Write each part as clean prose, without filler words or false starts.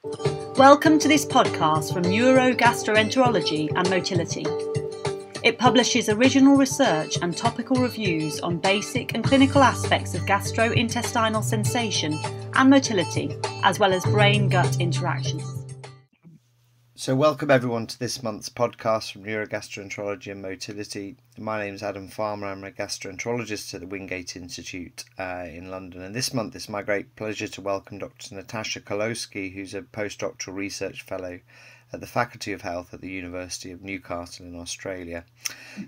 Welcome to this podcast from Neurogastroenterology and Motility. It publishes original research and topical reviews on basic and clinical aspects of gastrointestinal sensation and motility, as well as brain-gut interactions. So welcome everyone to this month's podcast from Neurogastroenterology and Motility. My name is Adam Farmer. I'm a gastroenterologist at the Wingate Institute in London. And this month it's my great pleasure to welcome Dr. Natasha Koloski, who's a Post-Doctoral Research Fellow at the Faculty of Health at the University of Newcastle in Australia.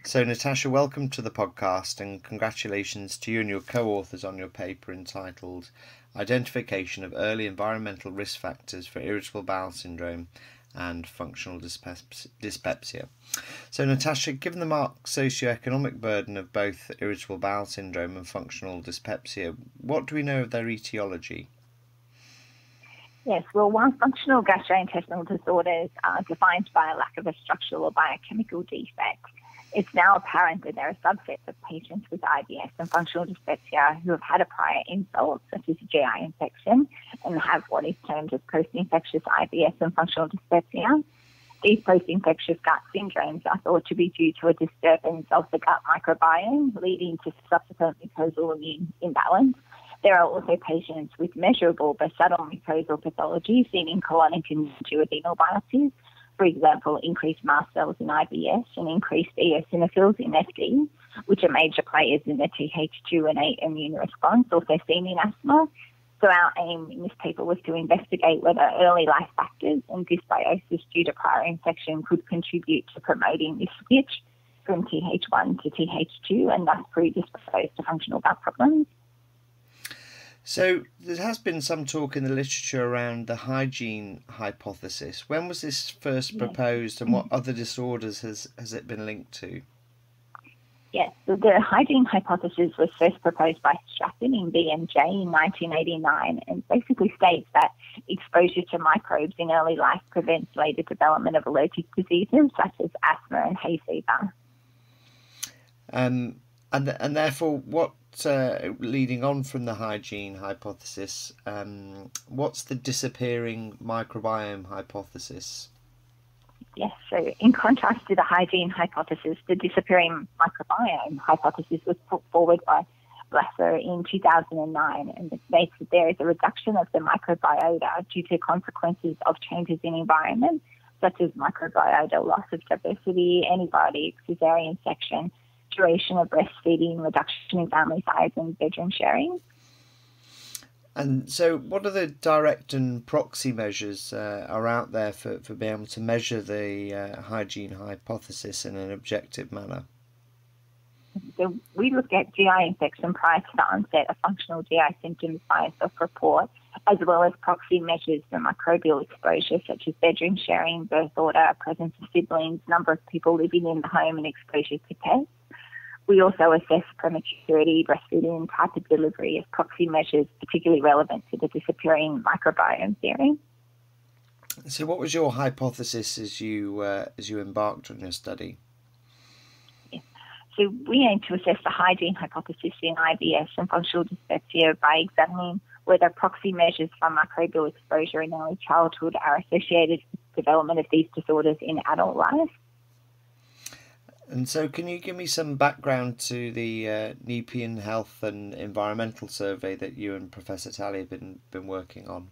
So Natasha, welcome to the podcast and congratulations to you and your co-authors on your paper entitled Identification of Early Environmental Risk Factors for Irritable Bowel Syndrome and Functional Dyspepsia. So Natasha, given the marked socioeconomic burden of both irritable bowel syndrome and functional dyspepsia, what do we know of their etiology? Yes, well, while functional gastrointestinal disorders are defined by a lack of a structural or biochemical defect, it's now apparent that there are subsets of patients with IBS and functional dyspepsia who have had a prior insult, such as a GI infection, and have what is termed as post-infectious IBS and functional dyspepsia. These post-infectious gut syndromes are thought to be due to a disturbance of the gut microbiome, leading to subsequent mucosal immune imbalance. There are also patients with measurable but subtle mucosal pathology seen in colonic and duodenal biopsies. For example, increased mast cells in IBS and increased eosinophils in FD, which are major players in the Th2 and 8 immune response, also seen in asthma. So our aim in this paper was to investigate whether early life factors and dysbiosis due to prior infection could contribute to promoting this switch from Th1 to Th2 and thus predisposed to functional gut problems. So there has been some talk in the literature around the hygiene hypothesis. When was this first proposed and what other disorders has it been linked to? Yes, so the hygiene hypothesis was first proposed by Stratton in BMJ in 1989 and basically states that exposure to microbes in early life prevents later development of allergic diseases such as asthma and hay fever. And therefore, what leading on from the hygiene hypothesis, what's the disappearing microbiome hypothesis? Yes, so in contrast to the hygiene hypothesis, the disappearing microbiome hypothesis was put forward by Blasser in 2009 and it states that there is a reduction of the microbiota due to consequences of changes in environment, such as microbiota loss of diversity, antibiotics, cesarean section, duration of breastfeeding, reduction in family size and bedroom sharing. And so what are the direct and proxy measures are out there for being able to measure the hygiene hypothesis in an objective manner? So we looked at GI infection prior to the onset of functional GI symptoms by self-report, as well as proxy measures for microbial exposure, such as bedroom sharing, birth order, presence of siblings, number of people living in the home and exposure to pests. We also assess prematurity, breastfeeding, and type of delivery as proxy measures particularly relevant to the disappearing microbiome theory. So what was your hypothesis as you embarked on your study? Yeah. So we aim to assess the hygiene hypothesis in IBS and functional dyspepsia by examining whether proxy measures for microbial exposure in early childhood are associated with the development of these disorders in adult life. And so can you give me some background to the Nepean Health and Environmental Survey that you and Professor Talley have been working on?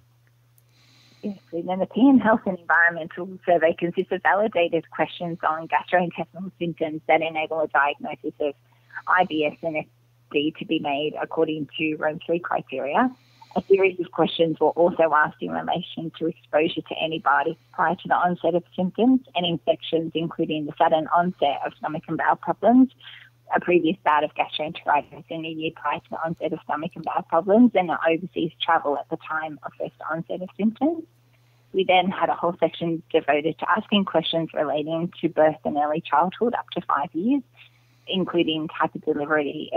Yes, the Nepean Health and Environmental Survey consists of validated questions on gastrointestinal symptoms that enable a diagnosis of IBS and FD to be made according to Rome 3 criteria. A series of questions were also asked in relation to exposure to antibiotics prior to the onset of symptoms and infections, including the sudden onset of stomach and bowel problems, a previous bout of gastroenteritis in a year prior to the onset of stomach and bowel problems, and overseas travel at the time of first onset of symptoms. We then had a whole section devoted to asking questions relating to birth and early childhood up to 5 years, including type of delivery,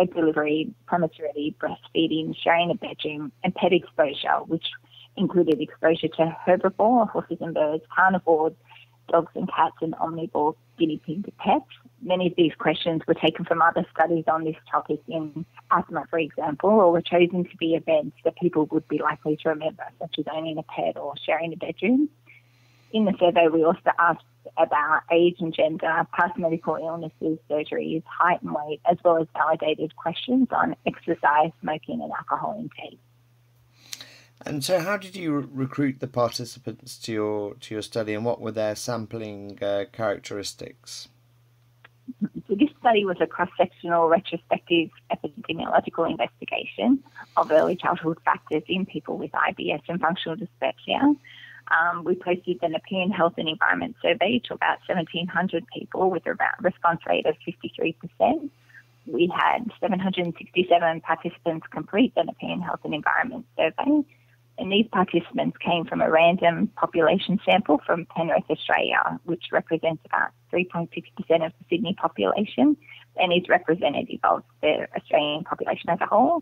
prematurity, breastfeeding, sharing a bedroom, and pet exposure, which included exposure to herbivore, horses and birds, carnivores, dogs and cats and omnivore guinea pig pets. Many of these questions were taken from other studies on this topic in asthma, for example, or were chosen to be events that people would be likely to remember, such as owning a pet or sharing a bedroom. In the survey, we also asked about age and gender, past medical illnesses, surgeries, height and weight, as well as validated questions on exercise, smoking and alcohol intake. And so how did you recruit the participants to your study, and what were their sampling characteristics? So this study was a cross-sectional retrospective epidemiological investigation of early childhood factors in people with IBS and functional dyspepsia. We posted the Nepean Health and Environment Survey to about 1,700 people with a response rate of 53%. We had 767 participants complete the Nepean Health and Environment Survey, and these participants came from a random population sample from Penrith, Australia, which represents about 3.6% of the Sydney population and is representative of the Australian population as a whole.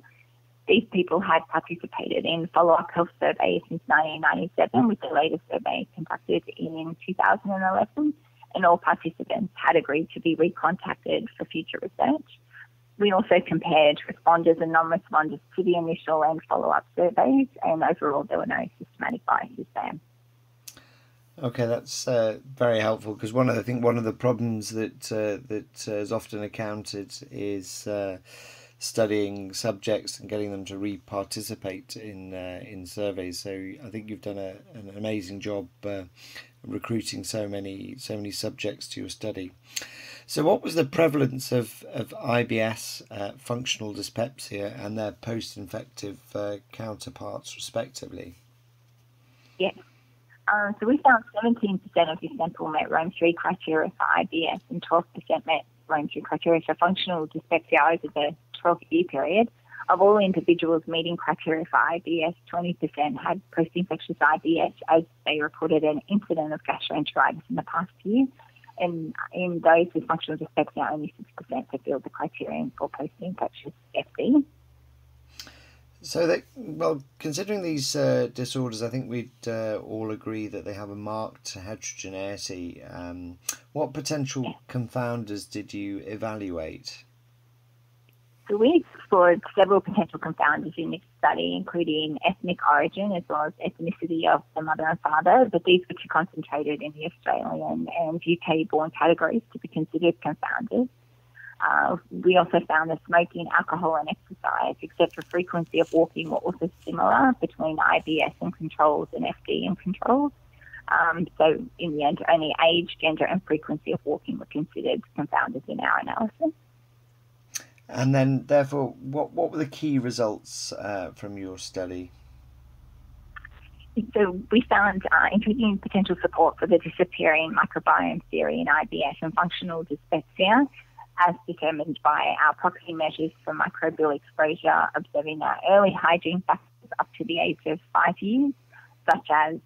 These people had participated in follow-up health surveys since 1997, with the latest survey conducted in 2011, and all participants had agreed to be recontacted for future research. We also compared responders and non-responders to the initial and follow-up surveys, and overall there were no systematic biases there. Okay, that's very helpful, because one of the problems that is often encountered is studying subjects and getting them to re-participate in surveys. So I think you've done an amazing job recruiting so many subjects to your study. So what was the prevalence of IBS, functional dyspepsia, and their post-infective counterparts, respectively? Yes. So we found 17% of the sample met Rome 3 criteria for IBS and 12% met Rome 3 criteria for functional dyspepsia over the 12-year period. Of all individuals meeting criteria for IBS, 20% had post-infectious IBS, as they reported an incident of gastroenteritis in the past year. And in those with functional dyspepsia, only 6% fulfilled the criterion for post-infectious FD. So, considering these disorders, I think we'd all agree that they have a marked heterogeneity. What potential confounders did you evaluate? So we explored several potential confounders in this study, including ethnic origin as well as ethnicity of the mother and father, but these were too concentrated in the Australian and UK-born categories to be considered confounders. We also found that smoking, alcohol and exercise, except for frequency of walking, were also similar between IBS and controls and FD and controls. So in the end, only age, gender and frequency of walking were considered confounders in our analysis. And then, therefore, what were the key results from your study? So we found intriguing potential support for the disappearing microbiome theory in IBS and functional dyspepsia, as determined by our proxy measures for microbial exposure, observing early hygiene factors up to the age of 5 years, such as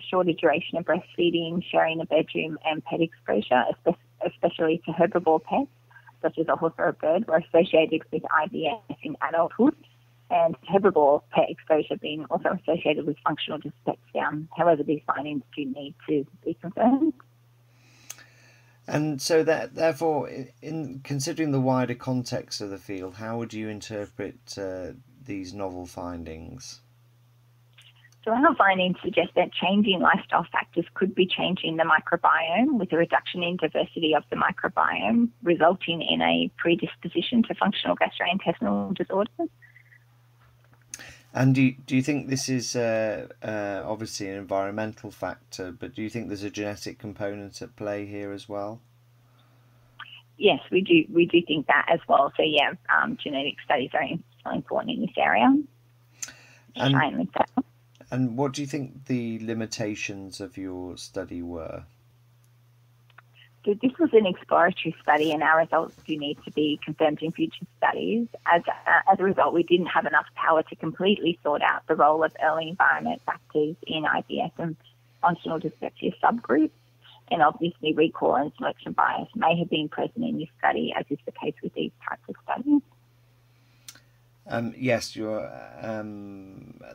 shorter duration of breastfeeding, sharing a bedroom, and pet exposure, especially to herbivore pets, such as a horse or a bird, were associated with IBS in adulthood, and herbivore pet exposure being also associated with functional dyspepsia. However, these findings do need to be confirmed. And so therefore, in considering the wider context of the field, how would you interpret these novel findings? So our findings suggest that changing lifestyle factors could be changing the microbiome, with a reduction in diversity of the microbiome, resulting in a predisposition to functional gastrointestinal disorders. And do you think this is obviously an environmental factor, but do you think there's a genetic component at play here as well? Yes, we do think that as well. So yeah, genetic studies are important in this area. And what do you think the limitations of your study were? So this was an exploratory study, and our results do need to be confirmed in future studies. As a result, we didn't have enough power to completely sort out the role of early environment factors in IBS and functional dyspepsia subgroups. And obviously, recall and selection bias may have been present in this study, as is the case with these types of studies. Yes,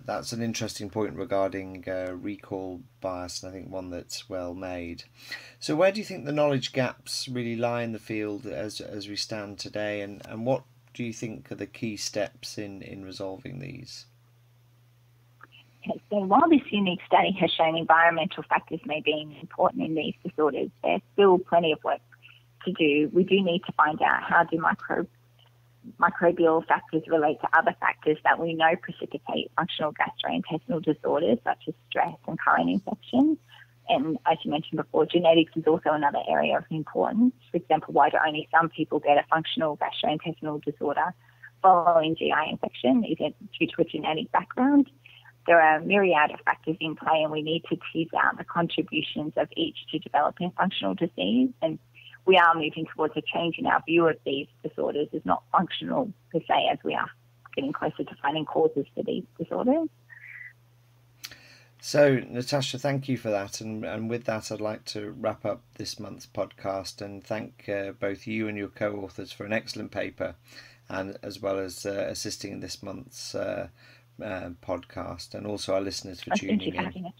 that's an interesting point regarding recall bias, and I think one that's well made. So where do you think the knowledge gaps really lie in the field as we stand today, and what do you think are the key steps in resolving these? So while this unique study has shown environmental factors may be important in these disorders, there's still plenty of work to do. We do need to find out how do microbial factors relate to other factors that we know precipitate functional gastrointestinal disorders such as stress and current infections. And as you mentioned before, genetics is also another area of importance. For example, why do only some people get a functional gastrointestinal disorder following GI infection? Is it due to a genetic background? There are a myriad of factors in play, and we need to tease out the contributions of each to developing functional disease. And we are moving towards a change in our view of these disorders as not functional per se, as we are getting closer to finding causes for these disorders. So, Natasha, thank you for that. And with that, I'd like to wrap up this month's podcast and thank both you and your co-authors for an excellent paper, and as well as assisting in this month's podcast, and also our listeners for tuning in.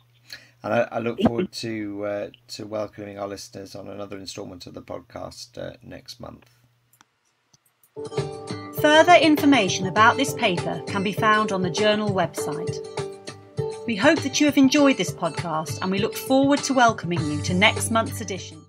And I look forward to welcoming our listeners on another instalment of the podcast next month. Further information about this paper can be found on the journal website. We hope that you have enjoyed this podcast, and we look forward to welcoming you to next month's edition.